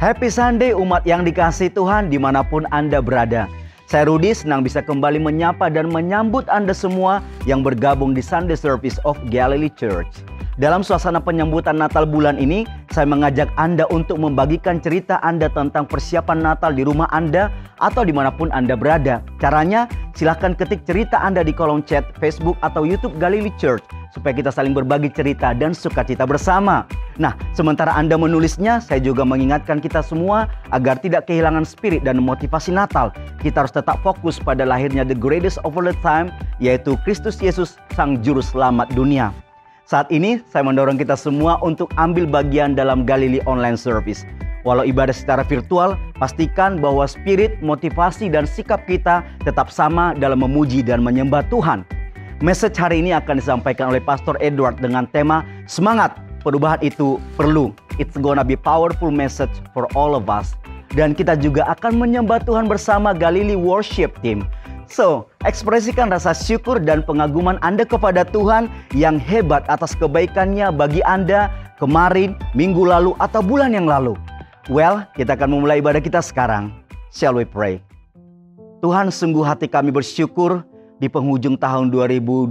Happy Sunday umat yang dikasihi Tuhan dimanapun Anda berada. Saya Rudi, senang bisa kembali menyapa dan menyambut Anda semua yang bergabung di Sunday Service of Galilee Church. Dalam suasana penyambutan Natal bulan ini, saya mengajak Anda untuk membagikan cerita Anda tentang persiapan Natal di rumah Anda atau dimanapun Anda berada. Caranya, silahkan ketik cerita Anda di kolom chat Facebook atau YouTube Galilee Church, supaya kita saling berbagi cerita dan sukacita bersama. Nah, sementara Anda menulisnya, saya juga mengingatkan kita semua agar tidak kehilangan spirit dan motivasi Natal. Kita harus tetap fokus pada lahirnya the greatest of all time, yaitu Kristus Yesus, Sang Juru Selamat dunia. Saat ini, saya mendorong kita semua untuk ambil bagian dalam Galilee Online Service. Walau ibadah secara virtual, pastikan bahwa spirit, motivasi, dan sikap kita tetap sama dalam memuji dan menyembah Tuhan. Message hari ini akan disampaikan oleh Pastor Edward dengan tema Semangat, perubahan itu perlu. It's gonna be powerful message for all of us. Dan kita juga akan menyembah Tuhan bersama Galilee Worship Team. So, ekspresikan rasa syukur dan pengaguman Anda kepada Tuhan yang hebat atas kebaikannya bagi Anda kemarin, minggu lalu, atau bulan yang lalu. Well, kita akan memulai ibadah kita sekarang. Shall we pray? Tuhan, sungguh hati kami bersyukur di penghujung tahun 2021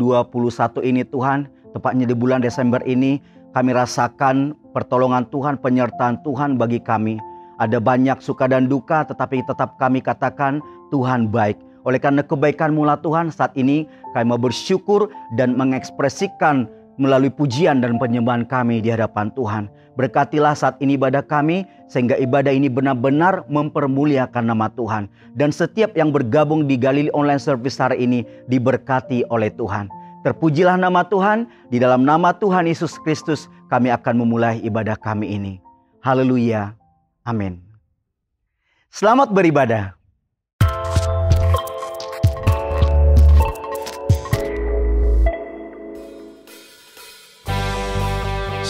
ini Tuhan, tepatnya di bulan Desember ini, kami rasakan pertolongan Tuhan, penyertaan Tuhan bagi kami. Ada banyak suka dan duka, tetapi tetap kami katakan Tuhan baik. Oleh karena kebaikan-Mu lah Tuhan, saat ini kami mau bersyukur dan mengekspresikan melalui pujian dan penyembahan kami di hadapan Tuhan. Berkatilah saat ini ibadah kami, sehingga ibadah ini benar-benar mempermuliakan nama Tuhan. Dan setiap yang bergabung di Galilee Online Service hari ini diberkati oleh Tuhan. Terpujilah nama Tuhan, di dalam nama Tuhan Yesus Kristus kami akan memulai ibadah kami ini. Haleluya, amin. Selamat beribadah.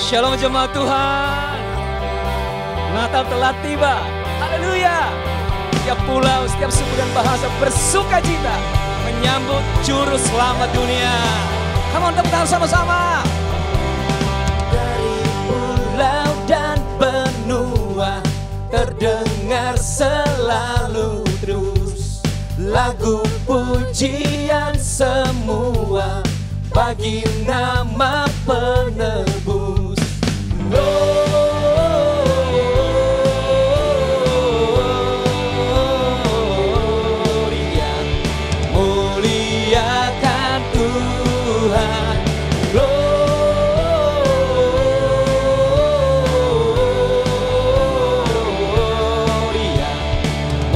Shalom jemaat Tuhan. Natal telah tiba. Haleluya. Setiap pulau, setiap suku dan bahasa bersuka cita menyambut Juru Selamat dunia. Come on, tepuk tangan sama-sama. Dari pulau dan benua terdengar selalu terus lagu pujian semua bagi nama penebus. Gloria, muliakan Tuhan. Gloria,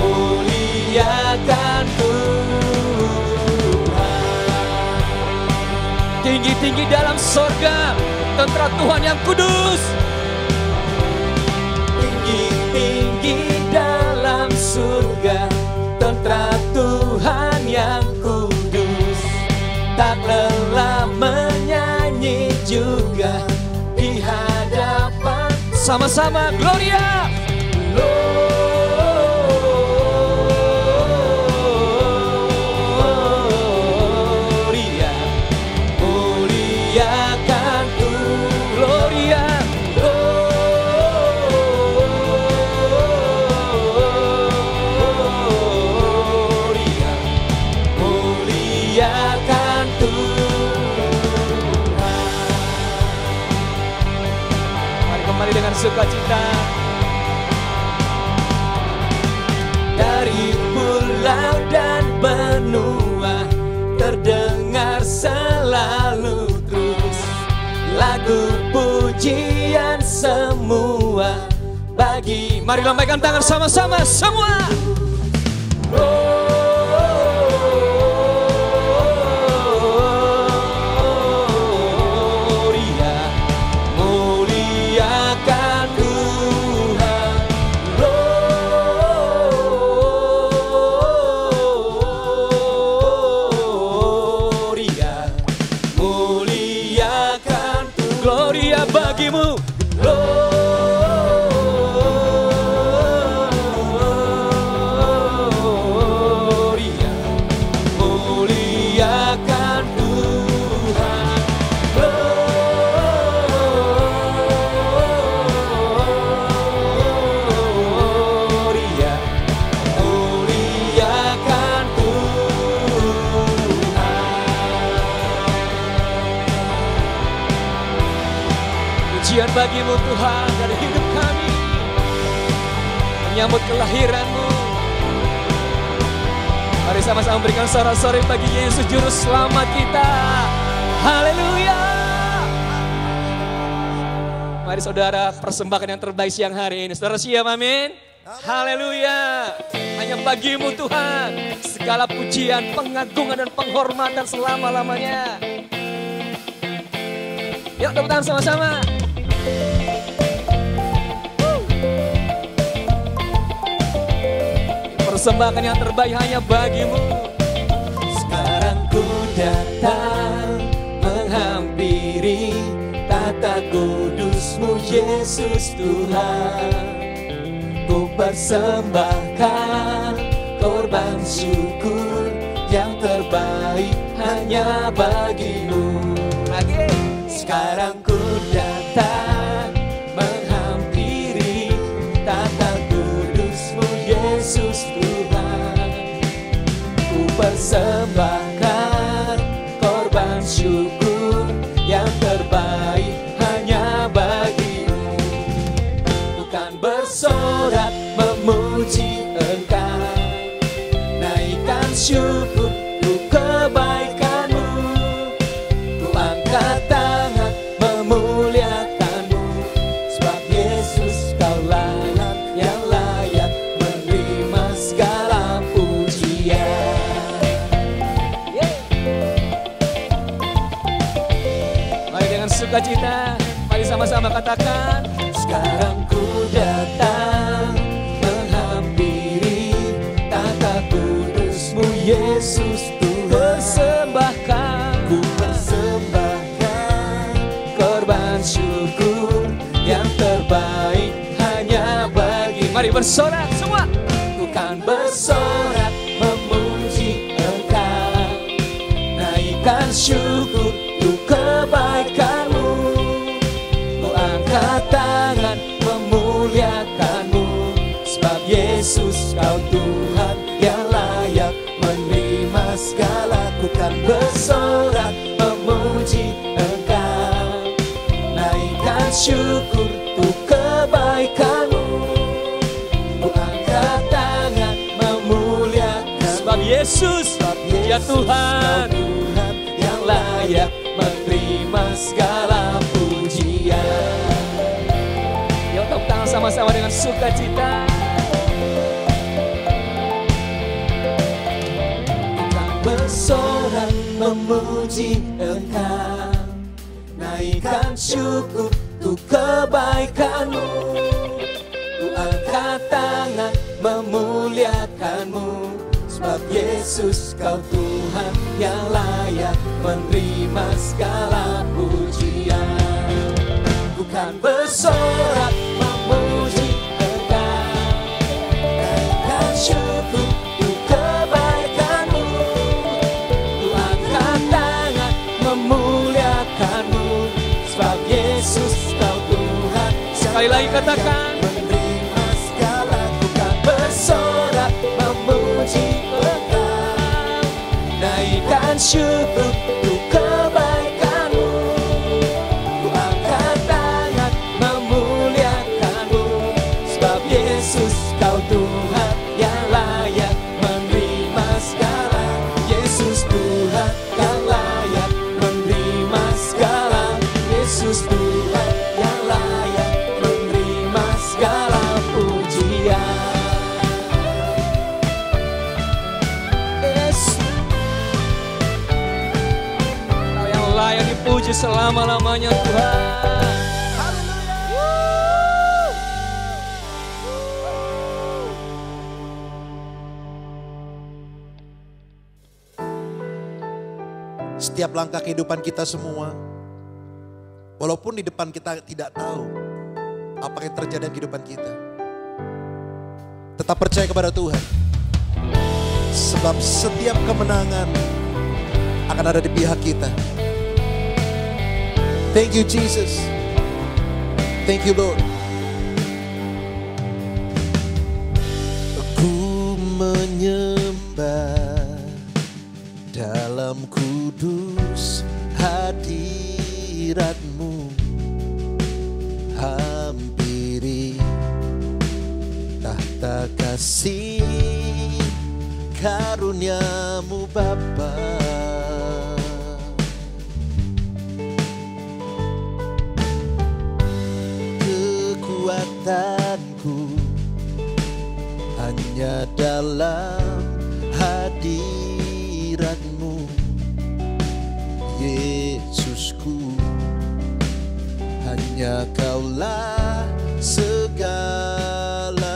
muliakan Tuhan. Tinggi-tinggi dalam sorga tentara Tuhan yang kudus. Tinggi-tinggi dalam surga tentara Tuhan yang kudus. Tak lelah menyanyi juga di hadapan. Sama-sama Gloria. Dengan sukacita dari pulau dan benua terdengar selalu terus lagu pujian semua bagi. Mari lambaikan tangan sama-sama semua. Bagimu pujian bagimu Tuhan dari hidup kami. Menyambut kelahiran-Mu. Mari sama-sama berikan sorak-sorai bagi Yesus Juru Selamat kita. Haleluya. Mari saudara persembahkan yang terbaik siang hari ini. Saudara siap, amin. Haleluya. Hanya bagimu Tuhan segala pujian, pengagungan dan penghormatan selama-lamanya. Yuk tepuk tangan sama-sama. Persembahkan yang terbaik hanya bagimu. Sekarang ku datang menghampiri tata kudus-Mu Yesus Tuhan. Ku persembahkan korban syukur yang terbaik hanya bagimu. Lagi. Sekarang ku datang menghampiri tata kudus-Mu Yesus Tuhan. Ku persembahkan korban syukur yang terbaik hanya bagimu. Bukan bersorak memuji Engkau, naikkan syukur ku kebaikan-Mu. Ku angkat tangan memuliakan-Mu, sebab Yesus Kau layak yang layak menerima segala pujian. Mari dengan sukacita, mari sama-sama katakan. Sekarang ku datang menghampiri tata kudus-Mu Yesus Tuhan. Persembahkan, ku persembahkan korban syukur yang terbaik hanya bagi. Mari bersorak semua. Bukan bersorak memuji Engkau, naikkan syukur untuk kebaikan-Mu. Ku angkat tangan memuliakan-Mu, sebab Yesus Kau Tuhan yang layak menerima segala. Ku kan bersorak memuji Engkau, naikkan syukur untuk kebaikan-Mu. Ku angkat tangan memuliakan, sebab Yesus ya Tuhan yang layak menerima segala pujian. Yuk tepuk tangan sama-sama dengan sukacita. Kita bersorak memuji Engkau, naikkan syukur untuk kebaikan-Mu. Ku angkat tangan memuliakan-Mu, sebab Yesus Kau Tuhan yang layak menerima segala pujian. Bukan bersorak memuji Engkau, naikkan syukur untuk kebaikan-Mu. Ku angkat tangan memuliakan-Mu, sebab Yesus Kau Tuhan. Sekali lagi katakan. Menerima segala. Bukan bersorak memuji Engkau, naikkan syukur untuk kebaikan-Mu. Ku angkat tangan memuliakan-Mu, sebab Yesus Kau Tuhan yang layak menerima segala. Yesus Tuhan yang layak menerima segala. Yesus Tuhan yang layak menerima segala pujian. Kau yang layak dipuji selama-lamanya Tuhan. Setiap langkah kehidupan kita semua, walaupun di depan kita tidak tahu apa yang terjadi dalam kehidupan kita, tetap percaya kepada Tuhan. Sebab setiap kemenangan akan ada di pihak kita. Thank you Jesus. Thank you Lord. Ku menyembah dalam kudus hadirat-Mu. kasih karunia-Mu Bapa. Kekuatanku hanya dalam hadirat-Mu, Yesusku. Hanya Kaulah segalanya.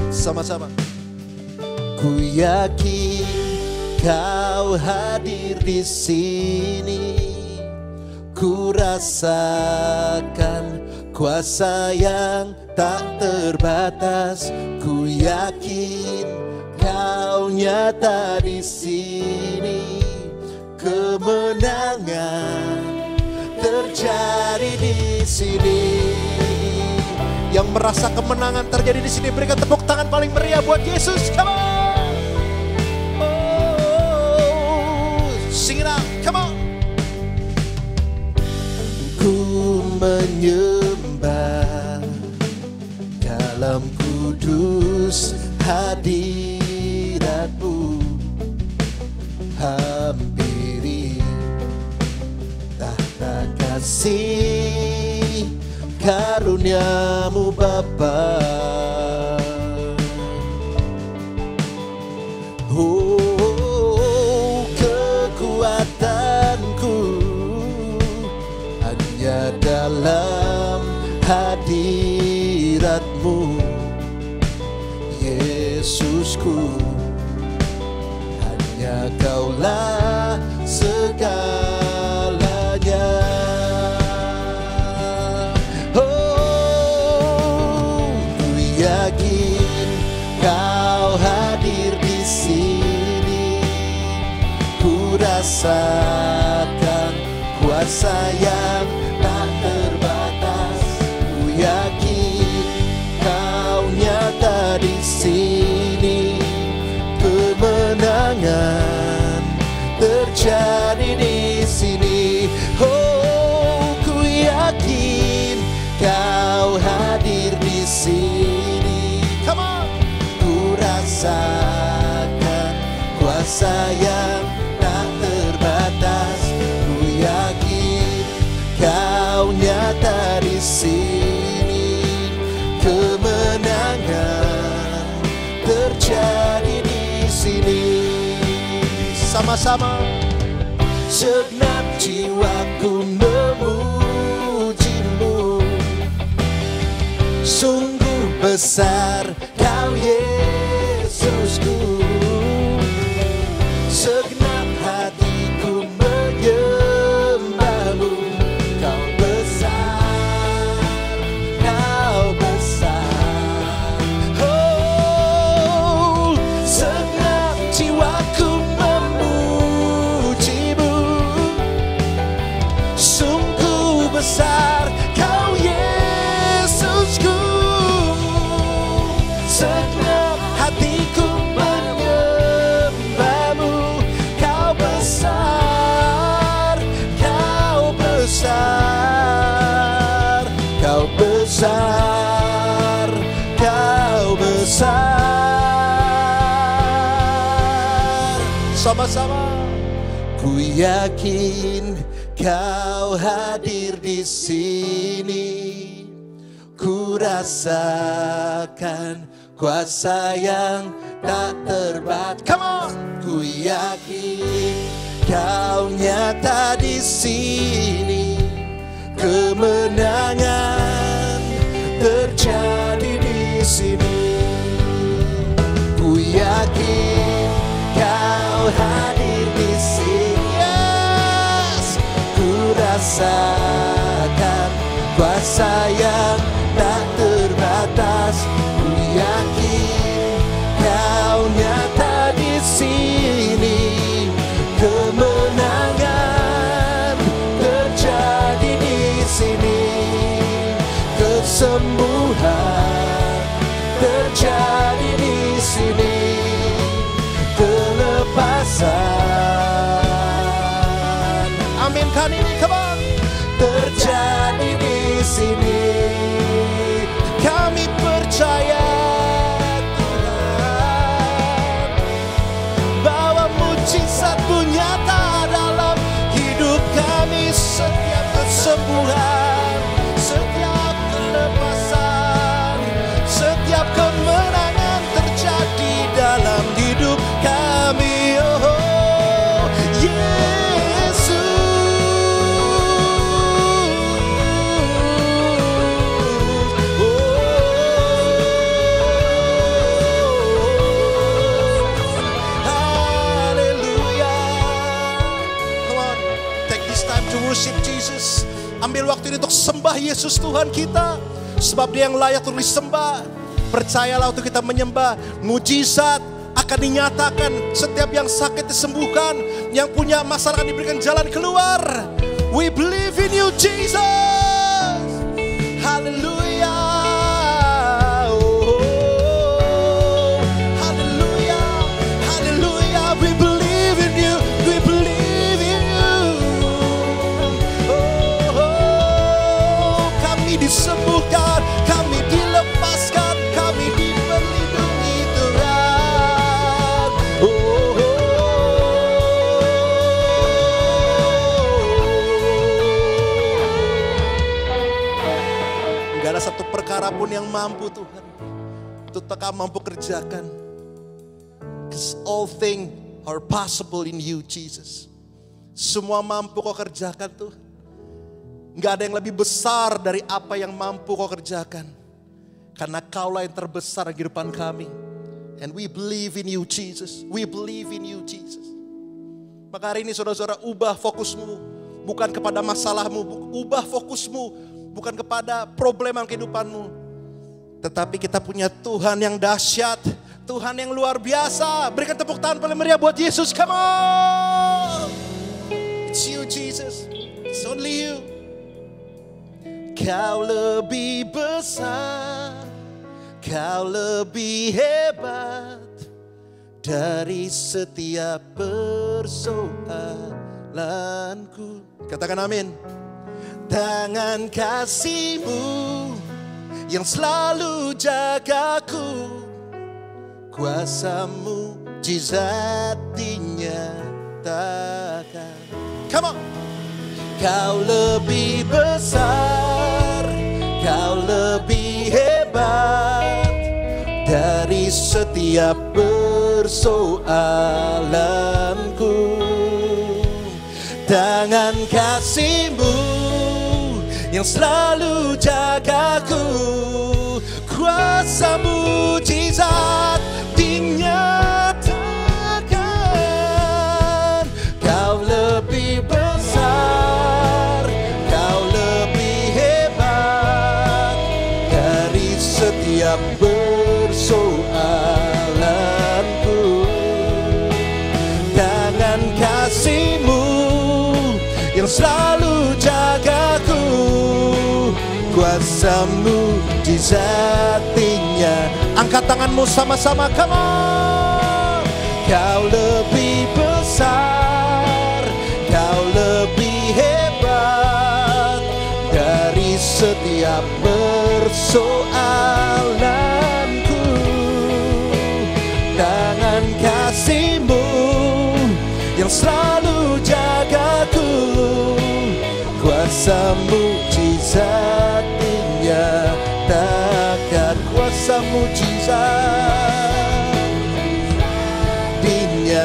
Sama-sama. Ku yakin Kau hadir di sini. Ku rasakan kuasa yang tak terbatas. Ku yakin Kau nyata di sini. Kemenangan terjadi di sini. Yang merasa kemenangan terjadi di sini, berikan tepuk tangan paling meriah buat Yesus. Come on. Oh, sing it out. Come on. Ku menyembah dalam kudus hadirat-Mu. Hampiri tahta kasih karunia-Mu Bapa. Oh, kekuatanku hanya dalam hadirat-Mu, Yesusku. Hanya Kaulah segalanya. Oh, ku yakin Kau hadir di sini. Ku rasakan kuasa yang tak terbatas. Ku yakin Kau nyata di sini. Kemenangan terjadi di sini. Oh, ku yakin Kau hadir di sini. Come on. Ku rasakan kuasa yang tak terbatas. Ku yakin Kau nyata di sini. Kemenangan terjadi di sini. Sama-sama. Segenap jiwaku memuji-Mu. Sungguh besar Kau, Yesusku. Segenap hatiku menyembah-Mu. Kau besar, Kau besar. Oh, segenap jiwaku memuji-Mu. Sungguh besar Kau, Yesusku. Segenap hatiku menyembah-Mu. Kau besar, Kau besar. Kau besar, Kau besar. Sama-sama. Ku yakin Kau hadir di sini. Ku rasakan kuasa yang tak terbatas. Come on. Ku yakin Kau nyata di sini. Kemenangan terjadi di sini. Ku yakin Kau hadir di sini. Yes. Ku rasakan kuasa yang tak terbatas. Ku yakin Kau nyata di sini. Kemenangan terjadi di sini. Kesembuhan terjadi di sini. Kelepasan, amin kan ini, come on. Terjadi di sini. ambil waktu ini untuk sembah Yesus Tuhan kita. Sebab Dia yang layak untuk disembah. Percayalah untuk kita menyembah, mujizat akan dinyatakan. Setiap yang sakit disembuhkan, yang punya masalah akan diberikan jalan keluar. We believe in you, Jesus. Hallelujah. Oh, hallelujah. Hallelujah. We believe in you. We believe in you. Oh, kami disembuhkan, kami dilepaskan, kami diperlindungi Tuhan. Gak ada satu perkara pun yang mampu Tuhan untuk Kau mampu kerjakan. Because all things are possible in you, Jesus. Semua mampu Kau kerjakan Tuhan. Gak ada yang lebih besar dari apa yang mampu Kau kerjakan. Karena Kaulah yang terbesar di kehidupan kami. And we believe in you, Jesus. We believe in you, Jesus. Maka hari ini saudara-saudara, ubah fokusmu bukan kepada masalahmu, ubah fokusmu bukan kepada problem kehidupanmu. Tetapi kita punya Tuhan yang dahsyat, Tuhan yang luar biasa. Berikan tepuk tangan paling meriah buat Yesus. Come on. It's you, Jesus. It's only you. Kau lebih besar, Kau lebih hebat dari setiap persoalanku. Katakan amin. Tangan kasih-Mu yang selalu jagaku, kuasa-Mu mujizat dinyatakan. Come on. Kau lebih besar, Kau lebih hebat dari setiap persoalanku. Tangan kasih-Mu yang selalu jagaku, kuasa mujizat dinyatakan. Kau lebih besar, Kau lebih hebat dari setiap persoalanku. Tangan kasih-Mu yang selalu jagaku, kuasa mujizatinya. Angkat tanganmu sama-sama, come on. Kau lebih besar, Kau lebih hebat dari setiap persoalanku. Tangan kasih-Mu yang selalu jagaku, kuasa mujizat dinyatakan. Kuasa mujizat dinyatakan.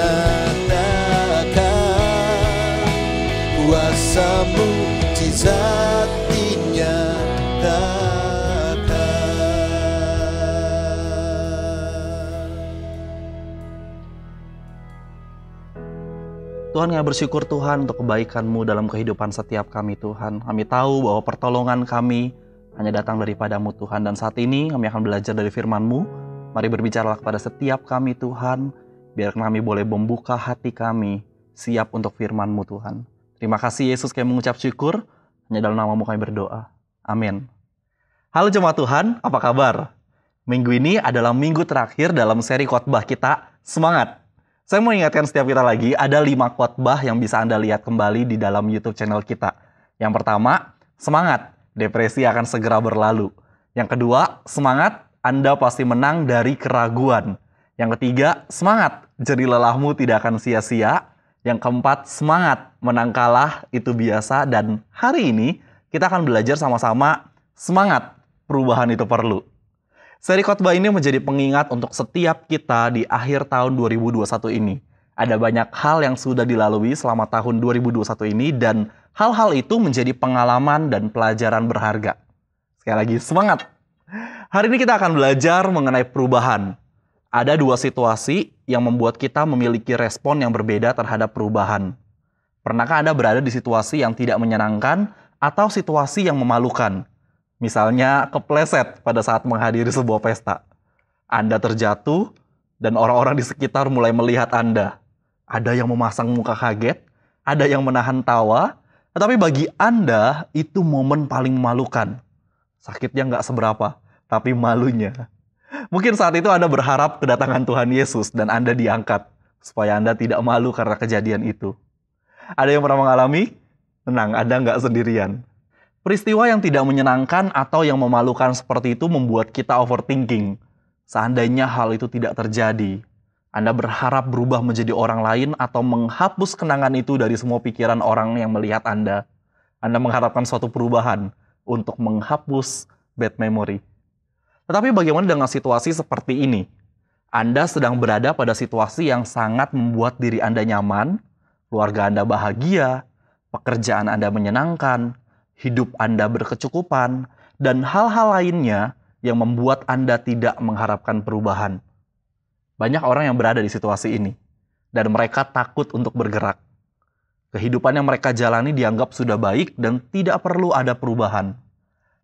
Kuasa mujizat dinyatakan. Tuhan, kami bersyukur Tuhan untuk kebaikan-Mu dalam kehidupan setiap kami Tuhan. Kami tahu bahwa pertolongan kami hanya datang daripada-Mu Tuhan. Dan saat ini kami akan belajar dari firman-Mu. Mari berbicaralah kepada setiap kami Tuhan. Biar kami boleh membuka hati kami siap untuk firman-Mu Tuhan. Terima kasih Yesus, kami mengucap syukur. Hanya dalam nama-Mu kami berdoa. Amin. Halo jemaat Tuhan, apa kabar? Minggu ini adalah minggu terakhir dalam seri khotbah kita, Semangat. Saya mau ingatkan setiap kita lagi, ada 5 khotbah yang bisa Anda lihat kembali di dalam YouTube channel kita. Yang pertama, semangat, depresi akan segera berlalu. Yang kedua, semangat, Anda pasti menang dari keraguan. Yang ketiga, semangat, jerih lelahmu tidak akan sia-sia. Yang keempat, semangat, menang kalah itu biasa. Dan hari ini, kita akan belajar sama-sama, semangat, perubahan itu perlu. Seri khotbah ini menjadi pengingat untuk setiap kita di akhir tahun 2021 ini. Ada banyak hal yang sudah dilalui selama tahun 2021 ini dan hal-hal itu menjadi pengalaman dan pelajaran berharga. Sekali lagi, semangat! Hari ini kita akan belajar mengenai perubahan. Ada 2 situasi yang membuat kita memiliki respon yang berbeda terhadap perubahan. Pernahkah Anda berada di situasi yang tidak menyenangkan atau situasi yang memalukan. Misalnya kepleset pada saat menghadiri sebuah pesta. Anda terjatuh dan orang-orang di sekitar mulai melihat Anda. Ada yang memasang muka kaget, ada yang menahan tawa, tetapi bagi Anda itu momen paling memalukan. Sakitnya nggak seberapa, tapi malunya. Mungkin saat itu Anda berharap kedatangan Tuhan Yesus dan Anda diangkat, supaya Anda tidak malu karena kejadian itu. Ada yang pernah mengalami? Tenang, Anda nggak sendirian. Peristiwa yang tidak menyenangkan atau yang memalukan seperti itu membuat kita overthinking. Seandainya hal itu tidak terjadi, Anda berharap berubah menjadi orang lain atau menghapus kenangan itu dari semua pikiran orang yang melihat Anda. Anda mengharapkan suatu perubahan untuk menghapus bad memory. Tetapi bagaimana dengan situasi seperti ini? Anda sedang berada pada situasi yang sangat membuat diri Anda nyaman, keluarga Anda bahagia, pekerjaan Anda menyenangkan, hidup Anda berkecukupan, dan hal-hal lainnya yang membuat Anda tidak mengharapkan perubahan. Banyak orang yang berada di situasi ini, dan mereka takut untuk bergerak. Kehidupan yang mereka jalani dianggap sudah baik dan tidak perlu ada perubahan.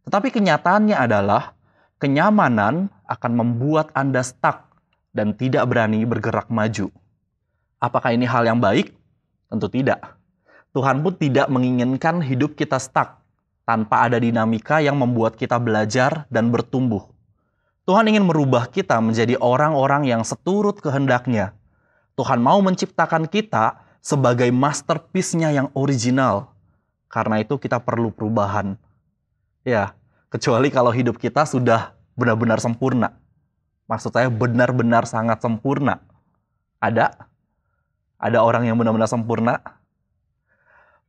Tetapi kenyataannya adalah, kenyamanan akan membuat Anda stuck dan tidak berani bergerak maju. Apakah ini hal yang baik? Tentu tidak. Tuhan pun tidak menginginkan hidup kita stuck tanpa ada dinamika yang membuat kita belajar dan bertumbuh. Tuhan ingin merubah kita menjadi orang-orang yang seturut kehendak-Nya. Tuhan mau menciptakan kita sebagai masterpiece-Nya yang original. Karena itu kita perlu perubahan. Ya, kecuali kalau hidup kita sudah benar-benar sempurna. Maksud saya benar-benar sangat sempurna. Ada orang yang benar-benar sempurna?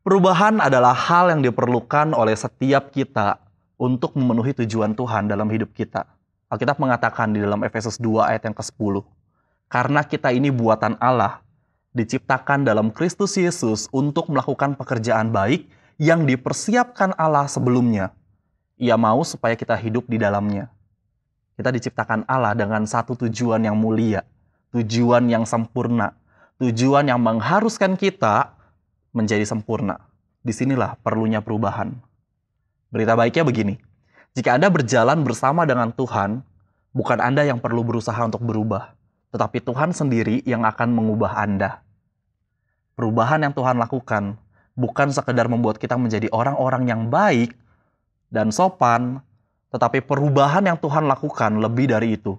Perubahan adalah hal yang diperlukan oleh setiap kita untuk memenuhi tujuan Tuhan dalam hidup kita. Alkitab mengatakan di dalam Efesus 2 ayat yang ke-10, karena kita ini buatan Allah, diciptakan dalam Kristus Yesus untuk melakukan pekerjaan baik yang dipersiapkan Allah sebelumnya. Ia mau supaya kita hidup di dalamnya. Kita diciptakan Allah dengan satu tujuan yang mulia, tujuan yang sempurna, tujuan yang mengharuskan kita menjadi sempurna. Disinilah perlunya perubahan. Berita baiknya begini, jika Anda berjalan bersama dengan Tuhan, bukan Anda yang perlu berusaha untuk berubah, tetapi Tuhan sendiri yang akan mengubah Anda. Perubahan yang Tuhan lakukan bukan sekedar membuat kita menjadi orang-orang yang baik dan sopan, tetapi perubahan yang Tuhan lakukan lebih dari itu.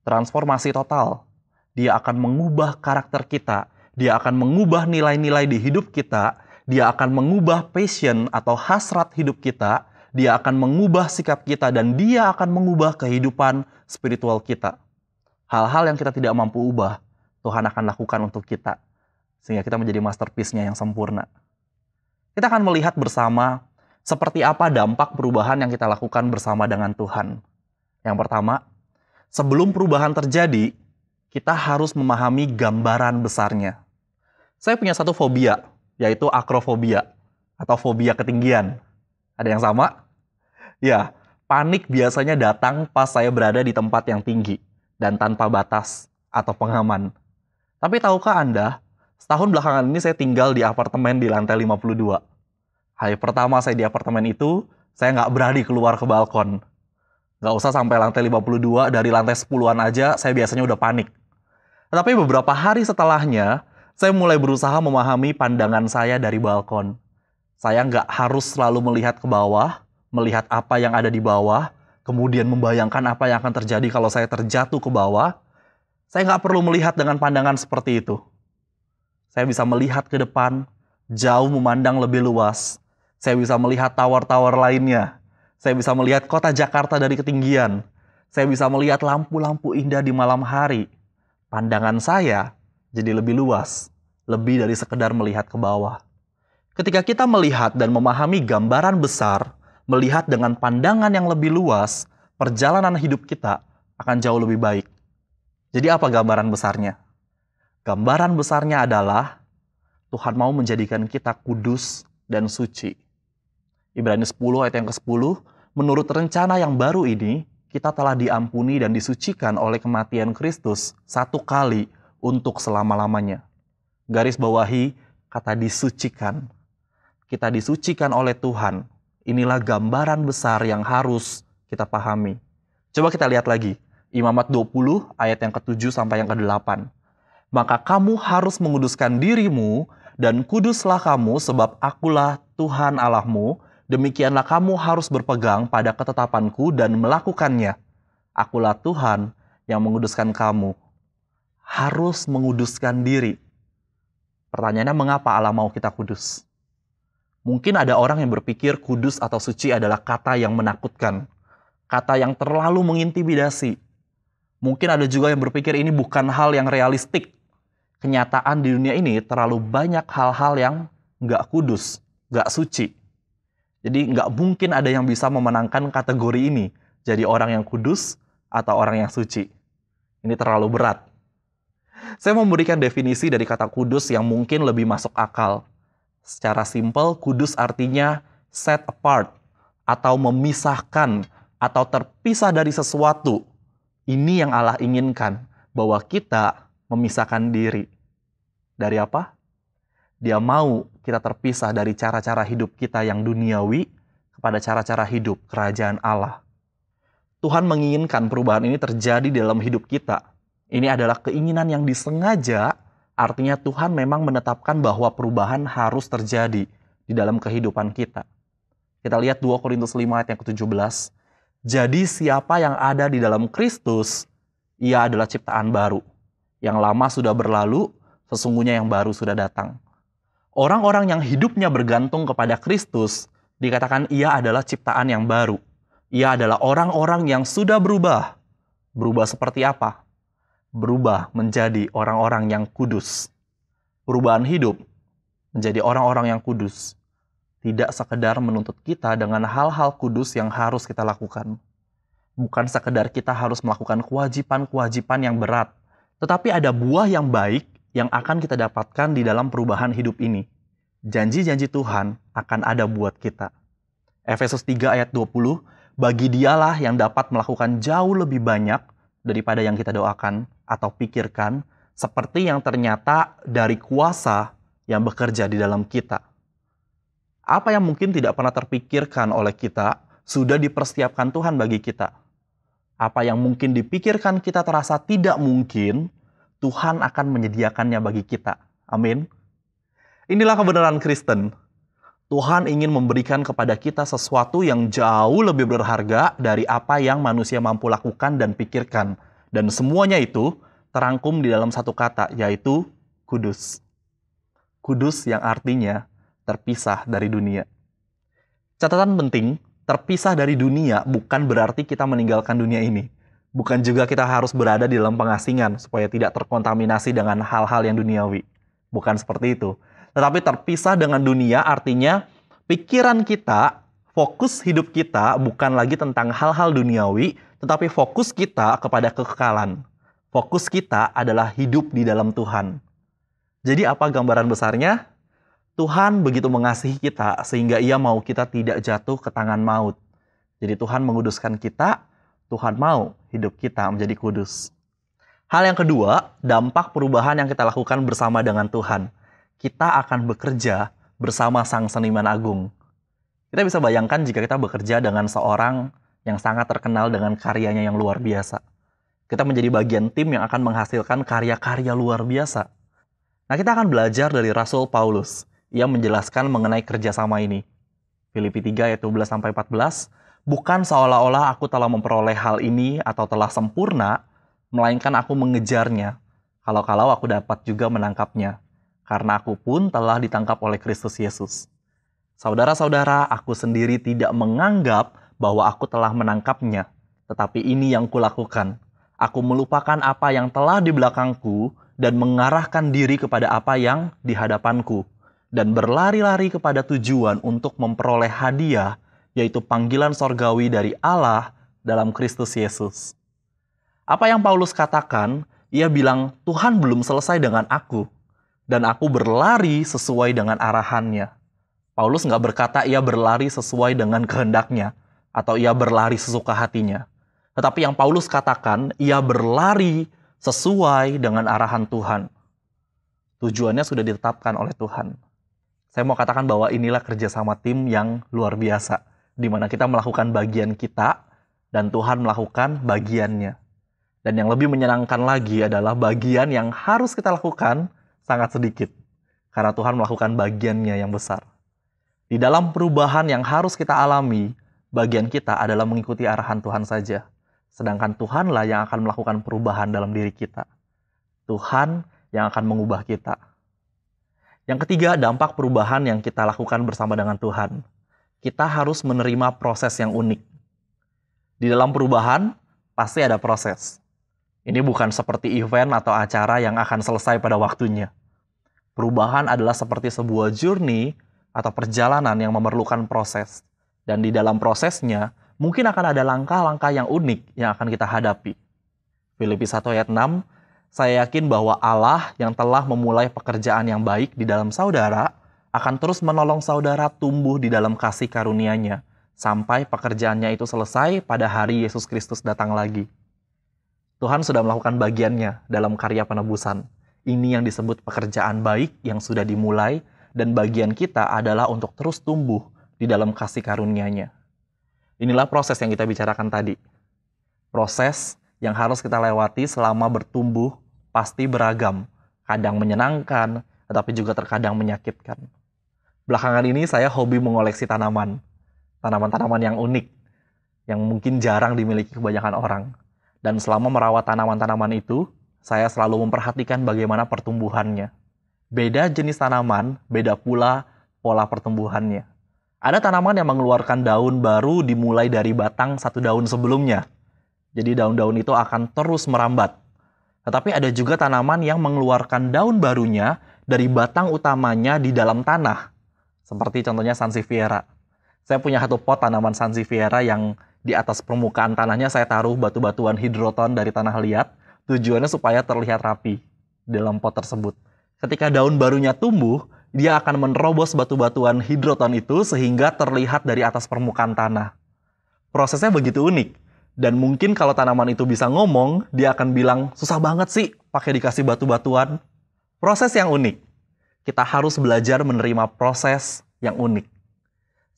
Transformasi total. Dia akan mengubah karakter kita, Dia akan mengubah nilai-nilai di hidup kita, Dia akan mengubah passion atau hasrat hidup kita, Dia akan mengubah sikap kita, dan Dia akan mengubah kehidupan spiritual kita. Hal-hal yang kita tidak mampu ubah, Tuhan akan lakukan untuk kita, sehingga kita menjadi masterpiece-Nya yang sempurna. Kita akan melihat bersama seperti apa dampak perubahan yang kita lakukan bersama dengan Tuhan. Yang pertama, sebelum perubahan terjadi, kita harus memahami gambaran besarnya. Saya punya satu fobia, yaitu akrofobia, atau fobia ketinggian. Ada yang sama? Ya, panik biasanya datang pas saya berada di tempat yang tinggi, dan tanpa batas atau pengaman. Tapi tahukah Anda, setahun belakangan ini saya tinggal di apartemen di lantai 52. Hari pertama saya di apartemen itu, saya nggak berani keluar ke balkon. Nggak usah sampai lantai 52, dari lantai 10-an aja saya biasanya udah panik. Tapi beberapa hari setelahnya, saya mulai berusaha memahami pandangan saya dari balkon. Saya nggak harus selalu melihat ke bawah, melihat apa yang ada di bawah, kemudian membayangkan apa yang akan terjadi kalau saya terjatuh ke bawah. Saya nggak perlu melihat dengan pandangan seperti itu. Saya bisa melihat ke depan, jauh memandang lebih luas. Saya bisa melihat tower-tower lainnya. Saya bisa melihat kota Jakarta dari ketinggian. Saya bisa melihat lampu-lampu indah di malam hari. Pandangan saya jadi lebih luas, lebih dari sekedar melihat ke bawah. Ketika kita melihat dan memahami gambaran besar, melihat dengan pandangan yang lebih luas, perjalanan hidup kita akan jauh lebih baik. Jadi apa gambaran besarnya? Gambaran besarnya adalah Tuhan mau menjadikan kita kudus dan suci. Ibrani 10 ayat yang ke-10, menurut rencana yang baru ini, kita telah diampuni dan disucikan oleh kematian Kristus satu kali untuk selama-lamanya. Garis bawahi kata disucikan. kita disucikan oleh Tuhan. Inilah gambaran besar yang harus kita pahami. Coba kita lihat lagi. Imamat 20 ayat yang ke-7 sampai yang ke-8. Maka kamu harus menguduskan dirimu dan kuduslah kamu sebab akulah Tuhan Allahmu. Demikianlah kamu harus berpegang pada ketetapanku dan melakukannya. Akulah Tuhan yang menguduskan kamu. Harus menguduskan diri. Pertanyaannya, mengapa Allah mau kita kudus? Mungkin ada orang yang berpikir kudus atau suci adalah kata yang menakutkan. Kata yang terlalu mengintimidasi. Mungkin ada juga yang berpikir ini bukan hal yang realistik. Kenyataan di dunia ini terlalu banyak hal-hal yang nggak kudus, nggak suci. Jadi nggak mungkin ada yang bisa memenangkan kategori ini. Jadi orang yang kudus atau orang yang suci. Ini terlalu berat. Saya memberikan definisi dari kata kudus yang mungkin lebih masuk akal. Secara simpel, kudus artinya set apart, atau memisahkan, atau terpisah dari sesuatu. Ini yang Allah inginkan, bahwa kita memisahkan diri. Dari apa? Dia mau kita terpisah dari cara-cara hidup kita yang duniawi kepada cara-cara hidup kerajaan Allah. Tuhan menginginkan perubahan ini terjadi dalam hidup kita. Ini adalah keinginan yang disengaja. Artinya Tuhan memang menetapkan bahwa perubahan harus terjadi di dalam kehidupan kita. Kita lihat 2 Korintus 5 ayat yang ke-17. Jadi siapa yang ada di dalam Kristus, ia adalah ciptaan baru. Yang lama sudah berlalu, sesungguhnya yang baru sudah datang. Orang-orang yang hidupnya bergantung kepada Kristus, dikatakan ia adalah ciptaan yang baru. Ia adalah orang-orang yang sudah berubah. Berubah seperti apa? Berubah menjadi orang-orang yang kudus. Perubahan hidup menjadi orang-orang yang kudus. Tidak sekedar menuntut kita dengan hal-hal kudus yang harus kita lakukan. Bukan sekedar kita harus melakukan kewajiban-kewajiban yang berat. Tetapi ada buah yang baik yang akan kita dapatkan di dalam perubahan hidup ini. Janji-janji Tuhan akan ada buat kita. Efesus 3 ayat 20, bagi dialah yang dapat melakukan jauh lebih banyak daripada yang kita doakan atau pikirkan, seperti yang ternyata dari kuasa yang bekerja di dalam kita. Apa yang mungkin tidak pernah terpikirkan oleh kita, sudah dipersiapkan Tuhan bagi kita. Apa yang mungkin dipikirkan kita terasa tidak mungkin, Tuhan akan menyediakannya bagi kita. Amin. Inilah kebenaran Kristen. Tuhan ingin memberikan kepada kita sesuatu yang jauh lebih berharga dari apa yang manusia mampu lakukan dan pikirkan. Dan semuanya itu terangkum di dalam satu kata, yaitu kudus. Kudus yang artinya terpisah dari dunia. Catatan penting, terpisah dari dunia bukan berarti kita meninggalkan dunia ini. Bukan juga kita harus berada di dalam pengasingan supaya tidak terkontaminasi dengan hal-hal yang duniawi. Bukan seperti itu. Tetapi terpisah dengan dunia artinya pikiran kita, fokus hidup kita bukan lagi tentang hal-hal duniawi, tetapi fokus kita kepada kekekalan. Fokus kita adalah hidup di dalam Tuhan. Jadi apa gambaran besarnya? Tuhan begitu mengasihi kita sehingga Ia mau kita tidak jatuh ke tangan maut. Jadi Tuhan menguduskan kita, Tuhan mau hidup kita menjadi kudus. Hal yang kedua, dampak perubahan yang kita lakukan bersama dengan Tuhan. Kita akan bekerja bersama Sang Seniman Agung. Kita bisa bayangkan jika kita bekerja dengan seorang yang sangat terkenal dengan karyanya yang luar biasa. Kita menjadi bagian tim yang akan menghasilkan karya-karya luar biasa. Nah, kita akan belajar dari Rasul Paulus. Ia menjelaskan mengenai kerjasama ini. Filipi 3 ayat 12-14, bukan seolah-olah aku telah memperoleh hal ini atau telah sempurna, melainkan aku mengejarnya, kalau-kalau aku dapat juga menangkapnya. Karena aku pun telah ditangkap oleh Kristus Yesus. Saudara-saudara, aku sendiri tidak menganggap bahwa aku telah menangkapnya. Tetapi ini yang kulakukan. Aku melupakan apa yang telah di belakangku dan mengarahkan diri kepada apa yang di hadapanku. Dan berlari-lari kepada tujuan untuk memperoleh hadiah, yaitu panggilan sorgawi dari Allah dalam Kristus Yesus. Apa yang Paulus katakan, ia bilang, Tuhan belum selesai dengan aku. Dan aku berlari sesuai dengan arahannya. Paulus nggak berkata ia berlari sesuai dengan kehendaknya, atau ia berlari sesuka hatinya. Tetapi yang Paulus katakan, ia berlari sesuai dengan arahan Tuhan. Tujuannya sudah ditetapkan oleh Tuhan. Saya mau katakan bahwa inilah kerjasama tim yang luar biasa, di mana kita melakukan bagian kita, dan Tuhan melakukan bagiannya. Dan yang lebih menyenangkan lagi adalah bagian yang harus kita lakukan sangat sedikit, karena Tuhan melakukan bagiannya yang besar. Di dalam perubahan yang harus kita alami, bagian kita adalah mengikuti arahan Tuhan saja. Sedangkan Tuhanlah yang akan melakukan perubahan dalam diri kita. Tuhan yang akan mengubah kita. Yang ketiga, dampak perubahan yang kita lakukan bersama dengan Tuhan. Kita harus menerima proses yang unik. Di dalam perubahan, pasti ada proses. Ini bukan seperti event atau acara yang akan selesai pada waktunya. Perubahan adalah seperti sebuah journey atau perjalanan yang memerlukan proses. Dan di dalam prosesnya, mungkin akan ada langkah-langkah yang unik yang akan kita hadapi. Filipi 1 ayat 6, saya yakin bahwa Allah yang telah memulai pekerjaan yang baik di dalam saudara akan terus menolong saudara tumbuh di dalam kasih karunia-Nya sampai pekerjaannya itu selesai pada hari Yesus Kristus datang lagi. Tuhan sudah melakukan bagiannya dalam karya penebusan. Ini yang disebut pekerjaan baik yang sudah dimulai, dan bagian kita adalah untuk terus tumbuh di dalam kasih karunia-Nya. Inilah proses yang kita bicarakan tadi. Proses yang harus kita lewati selama bertumbuh pasti beragam, kadang menyenangkan, tetapi juga terkadang menyakitkan. Belakangan ini saya hobi mengoleksi tanaman. Tanaman-tanaman yang unik, yang mungkin jarang dimiliki kebanyakan orang. Dan selama merawat tanaman-tanaman itu, saya selalu memperhatikan bagaimana pertumbuhannya. Beda jenis tanaman, beda pula pola pertumbuhannya. Ada tanaman yang mengeluarkan daun baru dimulai dari batang satu daun sebelumnya. Jadi daun-daun itu akan terus merambat. Tetapi ada juga tanaman yang mengeluarkan daun barunya dari batang utamanya di dalam tanah. Seperti contohnya Sansevieria. Saya punya satu pot tanaman Sansevieria yang di atas permukaan tanahnya saya taruh batu-batuan hidroton dari tanah liat. Tujuannya supaya terlihat rapi dalam pot tersebut. Ketika daun barunya tumbuh, dia akan menerobos batu-batuan hidroton itu sehingga terlihat dari atas permukaan tanah. Prosesnya begitu unik. Dan mungkin kalau tanaman itu bisa ngomong, dia akan bilang, susah banget sih pakai dikasih batu-batuan. Proses yang unik. Kita harus belajar menerima proses yang unik.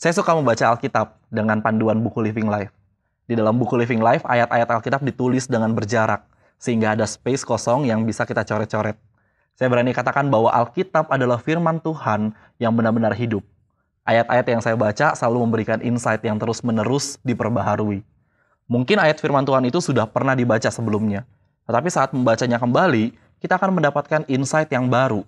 Saya suka membaca Alkitab dengan panduan buku Living Life. Di dalam buku Living Life, ayat-ayat Alkitab ditulis dengan berjarak, sehingga ada space kosong yang bisa kita coret-coret. Saya berani katakan bahwa Alkitab adalah firman Tuhan yang benar-benar hidup. Ayat-ayat yang saya baca selalu memberikan insight yang terus-menerus diperbaharui. Mungkin ayat firman Tuhan itu sudah pernah dibaca sebelumnya. Tetapi saat membacanya kembali, kita akan mendapatkan insight yang baru.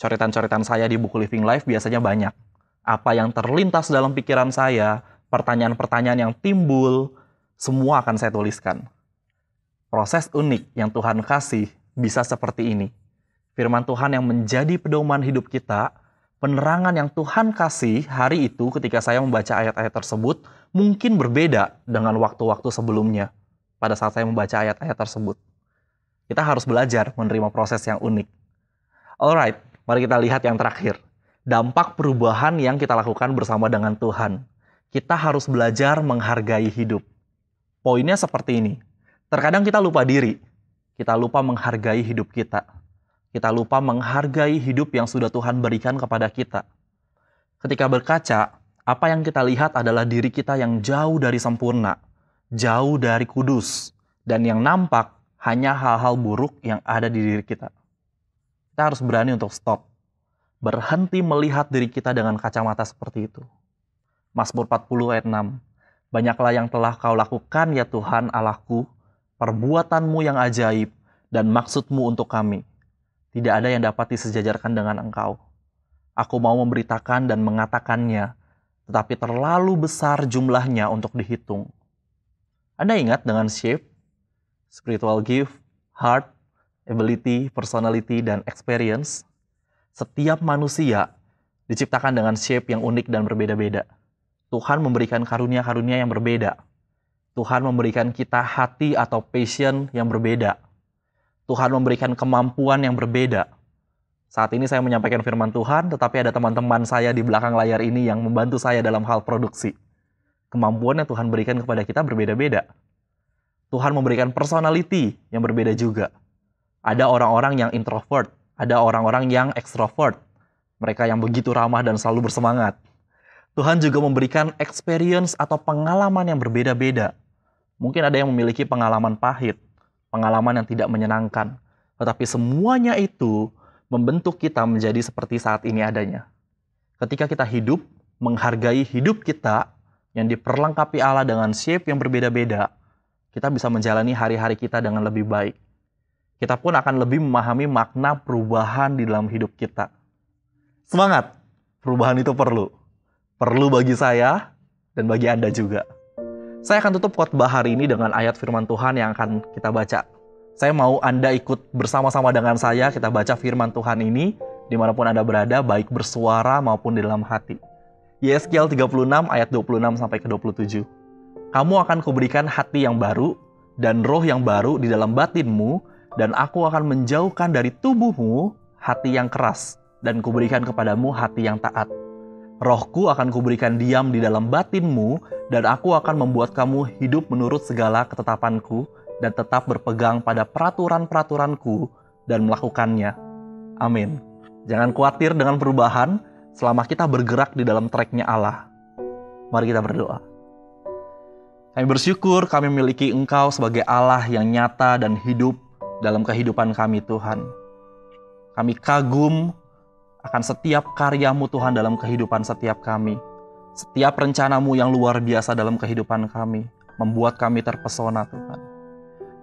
Coretan-coretan saya di buku Living Life biasanya banyak. Apa yang terlintas dalam pikiran saya, pertanyaan-pertanyaan yang timbul, semua akan saya tuliskan. Proses unik yang Tuhan kasih bisa seperti ini. Firman Tuhan yang menjadi pedoman hidup kita, penerangan yang Tuhan kasih hari itu ketika saya membaca ayat-ayat tersebut, mungkin berbeda dengan waktu-waktu sebelumnya pada saat saya membaca ayat-ayat tersebut. Kita harus belajar menerima proses yang unik. Alright, mari kita lihat yang terakhir. Dampak perubahan yang kita lakukan bersama dengan Tuhan. Kita harus belajar menghargai hidup. Poinnya seperti ini. Terkadang kita lupa diri. Kita lupa menghargai hidup kita. Kita lupa menghargai hidup yang sudah Tuhan berikan kepada kita. Ketika berkaca, apa yang kita lihat adalah diri kita yang jauh dari sempurna, jauh dari kudus, dan yang nampak hanya hal-hal buruk yang ada di diri kita. Kita harus berani untuk stop, berhenti melihat diri kita dengan kacamata seperti itu. Mazmur 40 ayat 6, banyaklah yang telah kau lakukan ya Tuhan Allahku, perbuatanmu yang ajaib dan maksudmu untuk kami. Tidak ada yang dapat disejajarkan dengan engkau. Aku mau memberitakan dan mengatakannya, tetapi terlalu besar jumlahnya untuk dihitung. Anda ingat dengan shape, spiritual gift, heart, ability, personality, dan experience? Setiap manusia diciptakan dengan shape yang unik dan berbeda-beda. Tuhan memberikan karunia-karunia yang berbeda. Tuhan memberikan kita hati atau passion yang berbeda. Tuhan memberikan kemampuan yang berbeda. Saat ini saya menyampaikan firman Tuhan, tetapi ada teman-teman saya di belakang layar ini yang membantu saya dalam hal produksi. Kemampuan yang Tuhan berikan kepada kita berbeda-beda. Tuhan memberikan personality yang berbeda juga. Ada orang-orang yang introvert, ada orang-orang yang extrovert. mereka yang begitu ramah dan selalu bersemangat. Tuhan juga memberikan experience atau pengalaman yang berbeda-beda. Mungkin ada yang memiliki pengalaman pahit, pengalaman yang tidak menyenangkan. Tetapi semuanya itu membentuk kita menjadi seperti saat ini adanya. Ketika kita hidup, menghargai hidup kita yang diperlengkapi Allah dengan shape yang berbeda-beda, kita bisa menjalani hari-hari kita dengan lebih baik. Kita pun akan lebih memahami makna perubahan di dalam hidup kita. Semangat! Perubahan itu perlu. Perlu bagi saya dan bagi Anda juga. Saya akan tutup khotbah hari ini dengan ayat firman Tuhan yang akan kita baca. Saya mau Anda ikut bersama-sama dengan saya, kita baca firman Tuhan ini dimanapun Anda berada, baik bersuara maupun di dalam hati. Yeskiel 36 ayat 26 sampai ke 27. Kamu akan kuberikan hati yang baru dan roh yang baru di dalam batinmu, dan aku akan menjauhkan dari tubuhmu hati yang keras, dan kuberikan kepadamu hati yang taat. Rohku akan kuberikan diam di dalam batinmu, dan aku akan membuat kamu hidup menurut segala ketetapanku, dan tetap berpegang pada peraturan-peraturanku dan melakukannya. Amin. Jangan khawatir dengan perubahan selama kita bergerak di dalam track-nya Allah. Mari kita berdoa. Kami bersyukur kami memiliki Engkau sebagai Allah yang nyata dan hidup dalam kehidupan kami, Tuhan. Kami kagum akan setiap karya-Mu, Tuhan, dalam kehidupan setiap kami. Setiap rencana-Mu yang luar biasa dalam kehidupan kami, membuat kami terpesona, Tuhan.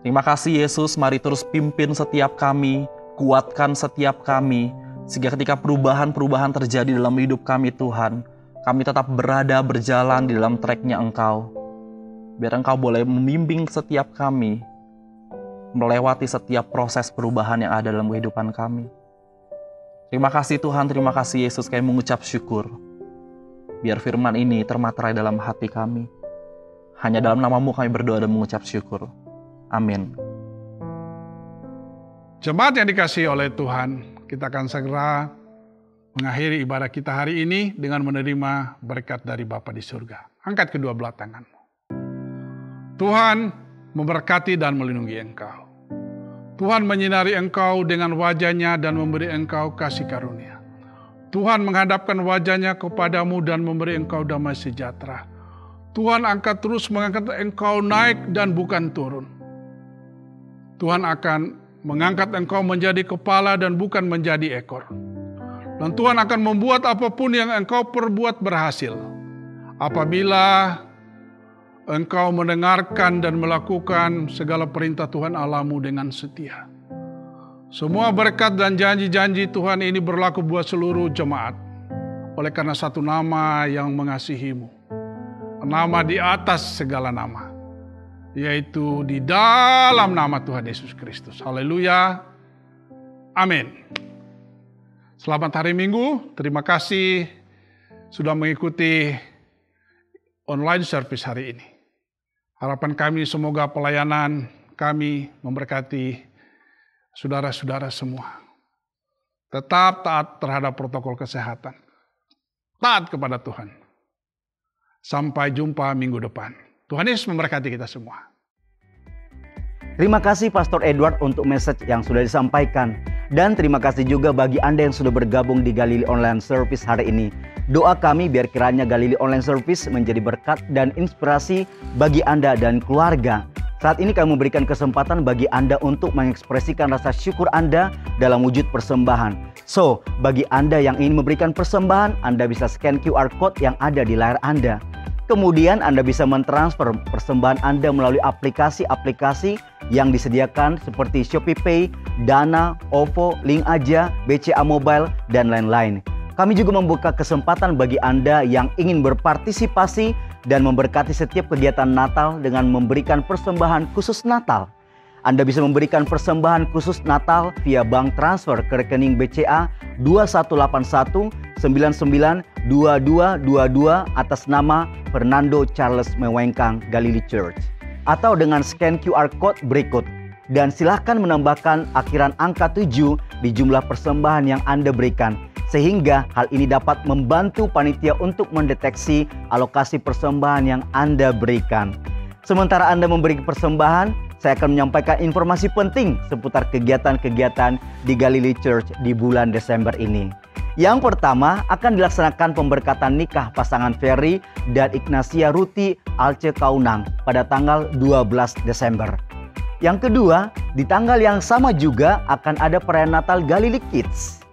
Terima kasih, Yesus. Mari terus pimpin setiap kami, kuatkan setiap kami, sehingga ketika perubahan-perubahan terjadi dalam hidup kami, Tuhan, kami tetap berada berjalan di dalam track-nya Engkau. Biar Engkau boleh membimbing setiap kami, melewati setiap proses perubahan yang ada dalam kehidupan kami. Terima kasih Tuhan, terima kasih Yesus, kami mengucap syukur. Biar firman ini termaterai dalam hati kami. Hanya dalam nama-Mu kami berdoa dan mengucap syukur. Amin. Jemaat yang dikasihi oleh Tuhan, kita akan segera mengakhiri ibadah kita hari ini dengan menerima berkat dari Bapa di surga. Angkat kedua belah tanganmu. Tuhan memberkati dan melindungi engkau. Tuhan menyinari engkau dengan wajah-Nya dan memberi engkau kasih karunia. Tuhan menghadapkan wajah-Nya kepadamu dan memberi engkau damai sejahtera. Tuhan akan terus mengangkat engkau naik dan bukan turun. Tuhan akan mengangkat engkau menjadi kepala dan bukan menjadi ekor. Dan Tuhan akan membuat apapun yang engkau perbuat berhasil. Apabila engkau mendengarkan dan melakukan segala perintah Tuhan Allahmu dengan setia. Semua berkat dan janji-janji Tuhan ini berlaku buat seluruh jemaat. Oleh karena satu nama yang mengasihimu. Nama di atas segala nama. Yaitu di dalam nama Tuhan Yesus Kristus. Haleluya. Amin. Selamat hari Minggu. Terima kasih sudah mengikuti online service hari ini. Harapan kami semoga pelayanan kami memberkati saudara-saudara semua. Tetap taat terhadap protokol kesehatan. Taat kepada Tuhan. Sampai jumpa minggu depan. Tuhan Yesus memberkati kita semua. Terima kasih Pastor Edward untuk message yang sudah disampaikan. Dan terima kasih juga bagi Anda yang sudah bergabung di Galilei Online Service hari ini. Doa kami biar kiranya Galilei Online Service menjadi berkat dan inspirasi bagi Anda dan keluarga. Saat ini kami memberikan kesempatan bagi Anda untuk mengekspresikan rasa syukur Anda dalam wujud persembahan. So, bagi Anda yang ingin memberikan persembahan, Anda bisa scan QR Code yang ada di layar Anda. Kemudian Anda bisa mentransfer persembahan Anda melalui aplikasi-aplikasi yang disediakan seperti ShopeePay, Dana, OVO, Link Aja, BCA Mobile, dan lain-lain. Kami juga membuka kesempatan bagi Anda yang ingin berpartisipasi dan memberkati setiap kegiatan Natal dengan memberikan persembahan khusus Natal. Anda bisa memberikan persembahan khusus Natal via bank transfer ke rekening BCA 2181992222 atas nama Fernando Charles Mewengkang Galilei Church. Atau dengan scan QR Code berikut. Dan silahkan menambahkan akhiran angka 7 di jumlah persembahan yang Anda berikan. Sehingga hal ini dapat membantu panitia untuk mendeteksi alokasi persembahan yang Anda berikan. Sementara Anda memberi persembahan, saya akan menyampaikan informasi penting seputar kegiatan-kegiatan di Galilei Church di bulan Desember ini. Yang pertama akan dilaksanakan pemberkatan nikah pasangan Ferry dan Ignacia Ruti Alce Kaunang pada tanggal 12 Desember. Yang kedua, di tanggal yang sama juga akan ada perayaan Natal Galilee Kids.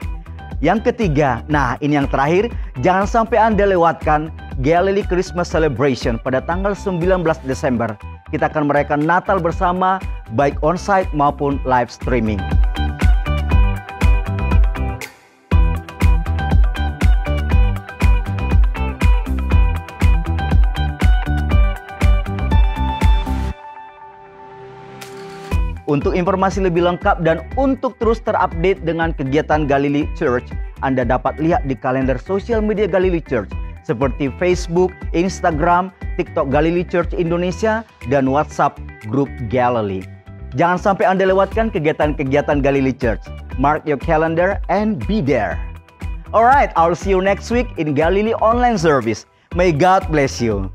Yang ketiga, nah ini yang terakhir, jangan sampai Anda lewatkan Galilee Christmas Celebration pada tanggal 19 Desember. Kita akan merayakan Natal bersama baik onsite maupun live streaming. Untuk informasi lebih lengkap dan untuk terus terupdate dengan kegiatan Galilee Church, Anda dapat lihat di kalender sosial media Galilee Church seperti Facebook, Instagram, TikTok Galilee Church Indonesia, dan WhatsApp grup Galilee. Jangan sampai Anda lewatkan kegiatan-kegiatan Galilee Church. Mark your calendar and be there. Alright, I'll see you next week in Galilee online service. May God bless you.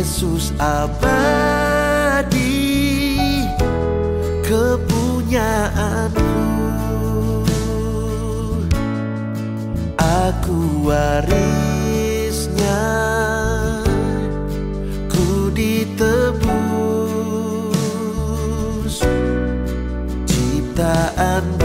Yesus abadi kepunyaanku, aku warisnya, ku ditebus ciptaan